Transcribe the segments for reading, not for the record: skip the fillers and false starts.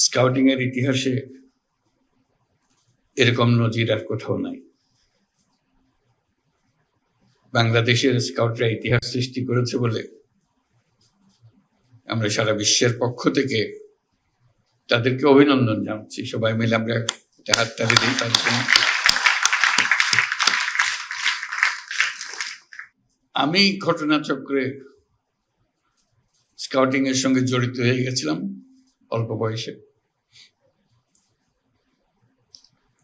Scouting এর ইতিহাসে এরকম নজির আর কোথাও নাই। বাংলাদেশের স্কাউটরা ইতিহাস সৃষ্টি করেছে বলে আমরা সারা বিশ্বের পক্ষ থেকে তাদেরকে অভিনন্দন জানাচ্ছি। সবাই মিলে আমরা হাততালি দিই তার জন্য। আমি ঘটনাচক্রে স্কাউটিং এর সঙ্গে জড়িত হয়ে গেছিলাম অল্প বয়সে।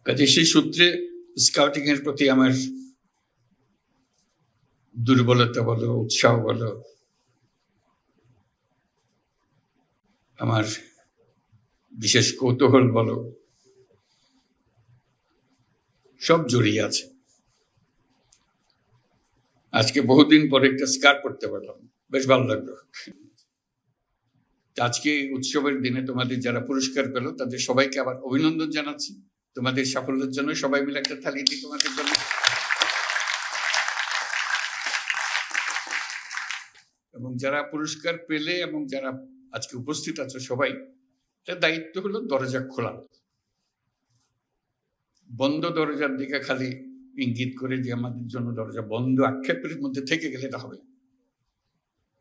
কাজে সেই সূত্রে স্কাউটিং এর প্রতি আমার দুর্বলতা বলো, উৎসাহ বলো, আমার বিশেষ কৌতূহল বলো, সব জড়িয়ে আছে। আজকে বহুদিন পরে একটা স্কার্ফ পরতে পারলাম, বেশ ভালো লাগলো। আজকে উৎসবের দিনে তোমাদের যারা পুরস্কার পেল তাদের সবাইকে আবার অভিনন্দন জানাচ্ছি। তোমাদের সাফল্যের জন্য সবাই মিলে একটা থালি দিই তোমাদের জন্য। এবং যারা পুরস্কার পেলে এবং যারা আজকে উপস্থিত আছো সবাই, তার দায়িত্ব হলো দরজা খোলা। বন্ধ দরজার দিকে খালি ইঙ্গিত করে যে আমাদের জন্য দরজা বন্ধ, আক্ষেপের মধ্যে থেকে গেলে এটা হবে।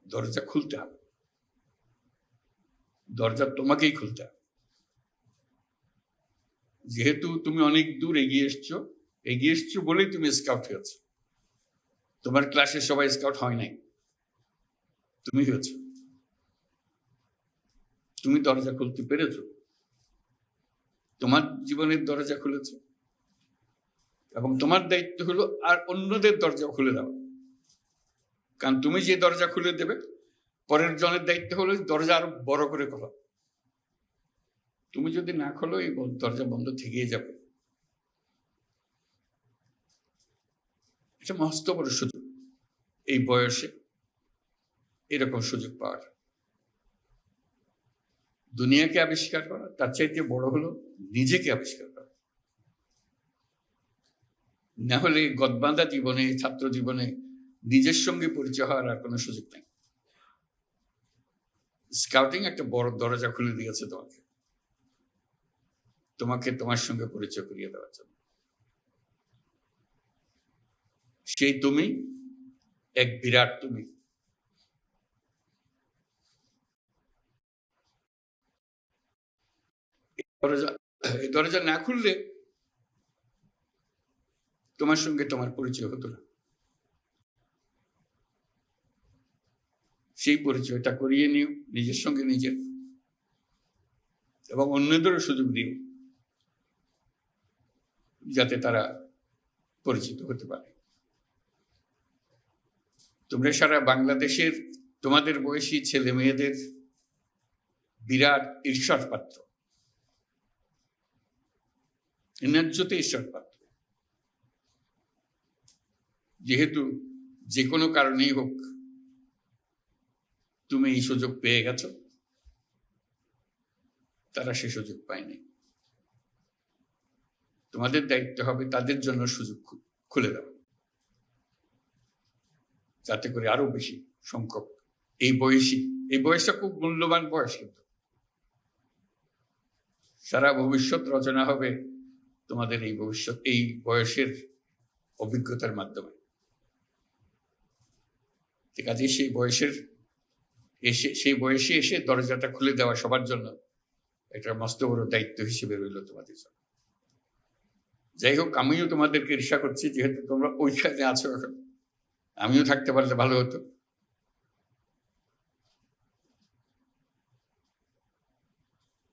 দরজা খুলতে হবে, দরজা তোমাকেই খুলতে হবে। যেহেতু তুমি অনেক দূর এগিয়ে এসছো বলেই তুমি স্কাউট হয়েছো। তোমার ক্লাসে সবাই স্কাউট হয় নাই, তুমি হয়েছ। তুমি দরজা খুলতে পেরেছো, তোমার জীবনের দরজা খুলেছ, এবং তোমার দায়িত্ব হলো আর অন্যদের দরজা খুলে দাও। কারণ তুমি যে দরজা খুলে দেবে, পরের জনের দায়িত্ব হলো দরজা আরো বড় করে খোলা। তুমি যদি না খোলো, এই দরজা বন্ধ থেকেই যাবে। এটা মস্ত বড় সুযোগ এই বয়সে এরকম সুযোগ পাওয়ার। দুনিয়াকে আবিষ্কার করা, তার চাইতে বড় হলো নিজেকে আবিষ্কার করা। না হলে গদবাঁধা জীবনে, ছাত্র জীবনে নিজের সঙ্গে পরিচয় হওয়ার আর কোনো সুযোগ নেই। স্কাউটিং একটা বড় দরজা খুলে দিয়েছে তোমাকে তোমার সঙ্গে পরিচয় করিয়ে দেওয়ার জন্য। সেই তুমি এক বিরাট তুমি। এই দরজা না খুললে তোমার সঙ্গে তোমার পরিচয় হতো না। সেই পরিচয়টা করিয়ে নিও নিজের সঙ্গে নিজের, এবং অন্যদেরও সুযোগ দিও যাতে তারা পরিচিত হতে পারে। তোমরা সারা বাংলাদেশের তোমাদের বয়সী ছেলে মেয়েদের বিরাট ঈর্ষার পাত্র, ন্যায্যতে ঈর্ষার পাত্র। যেহেতু যে কোনো কারণেই হোক তুমি এই সুযোগ পেয়ে গেছো, তারা সে সুযোগ পায়নি। তোমাদের দায়িত্ব হবে তাদের জন্য সুযোগ খুলে দেওয়া, যাতে করে আরো বেশি সংখ্যক এই বয়সটা খুব মূল্যবান বয়স। কিন্তু সারা ভবিষ্যৎ রচনা হবে তোমাদের এই বয়সের অভিজ্ঞতার মাধ্যমে। ঠিক আছে, সেই বয়সে এসে দরজাটা খুলে দেওয়া সবার জন্য একটা মস্ত বড় দায়িত্ব হিসেবে রইল তোমাদের জন্য। যাই হোক, আমিও তোমাদেরকে ঈর্ষা করছি, যেহেতু তোমরা ওইখানে আছো। এখন আমিও থাকতে পারলে ভালো হতো।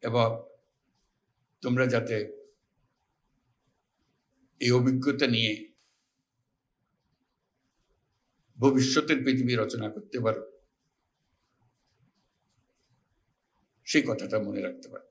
এবং তোমরা যাতে এই অভিজ্ঞতা নিয়ে ভবিষ্যতের পৃথিবী রচনা করতে পারো, সেই কথাটা মনে রাখতে পারো।